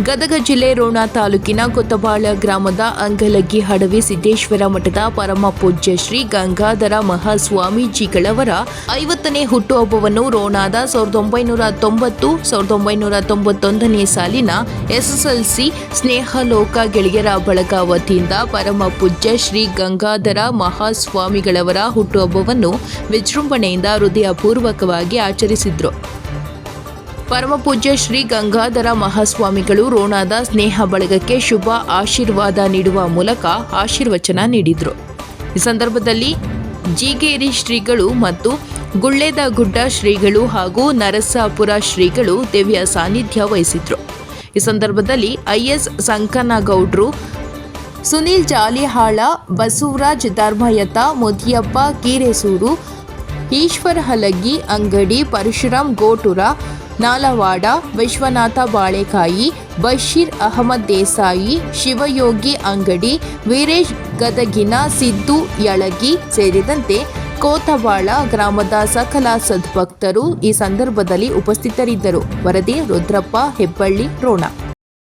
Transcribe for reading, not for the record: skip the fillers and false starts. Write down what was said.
ಗದಗ ಜಿಲ್ಲೆ ರೋಣ ತಾಲೂಕಿನ ಕೊತ್ತಬಾಳ ಗ್ರಾಮದ ಅಂಗಲಗಿ ಹಡವಿ ಸಿದ್ದೇಶ್ವರ ಮಠದ ಪರಮ ಪೂಜ್ಯ ಶ್ರೀ ಗಂಗಾಧರ ಮಹಾಸ್ವಾಮೀಜಿಗಳವರ 50ನೇ ಹುಟ್ಟುಹಬ್ಬವನ್ನು ರೋಣಾದ 1990-1991ನೇ ಸಾಲಿನ ಎಸ್ಎಸ್ಎಲ್ಸಿ ಸ್ನೇಹಲೋಕ ಗೆಳೆಯರ ಬಳಗ ವತಿಯಿಂದ ಪರಮ ಪೂಜ್ಯ ಶ್ರೀ ಗಂಗಾಧರ ಮಹಾಸ್ವಾಮಿಗಳವರ ಹುಟ್ಟುಹಬ್ಬವನ್ನು ವಿಜೃಂಭಣೆಯಿಂದ ಹೃದಯಪೂರ್ವಕವಾಗಿ ಆಚರಿಸಿದ್ರು. ಪರಮ ಪೂಜ್ಯ ಶ್ರೀ ಗಂಗಾಧರ ಮಹಾಸ್ವಾಮಿಗಳು ರೋಣಾದ ಸ್ನೇಹ ಬಳಗಕ್ಕೆ ಶುಭ ಆಶೀರ್ವಾದ ನೀಡುವ ಮೂಲಕ ಆಶೀರ್ವಚನ ನೀಡಿದರು. ಈ ಸಂದರ್ಭದಲ್ಲಿ ಜೀಗೇರಿ ಶ್ರೀಗಳು ಮತ್ತು ಗುಳ್ಳೇದ ಗುಡ್ಡ ಶ್ರೀಗಳು ಹಾಗೂ ನರಸಾಪುರ ಶ್ರೀಗಳು ದಿವ್ಯ ಸಾನ್ನಿಧ್ಯ ವಹಿಸಿದ್ರು. ಈ ಸಂದರ್ಭದಲ್ಲಿ ಐಎಸ್ ಸಂಕನಗೌಡ್ರು, ಸುನೀಲ್ ಜಾಲಿಹಾಳ, ಬಸವರಾಜ್ ಧರ್ಮಯತ, ಮುದಿಯಪ್ಪ ಕೀರೆಸೂರು, ಈಶ್ವರ ಹಲಗಿ ಅಂಗಡಿ, ಪರಶುರಾಮ್ ಗೋಟುರ ನಾಲವಾಡ, ವಿಶ್ವನಾಥ ಬಾಳೆಕಾಯಿ, ಬಶೀರ್ ಅಹಮದ್ ದೇಸಾಯಿ, ಶಿವಯೋಗಿ ಅಂಗಡಿ, ವೀರೇಶ್ ಗದಗಿನ, ಸಿದ್ದು ಯಳಗಿ ಸೇರಿದಂತೆ ಕೋತಬಾಳ ಗ್ರಾಮದ ಸಕಲ ಸದ್ಭಕ್ತರು ಈ ಸಂದರ್ಭದಲ್ಲಿ ಉಪಸ್ಥಿತರಿದ್ದರು. ವರದಿ ರುದ್ರಪ್ಪ ಹೆಬ್ಬಳ್ಳಿ, ರೋಣ.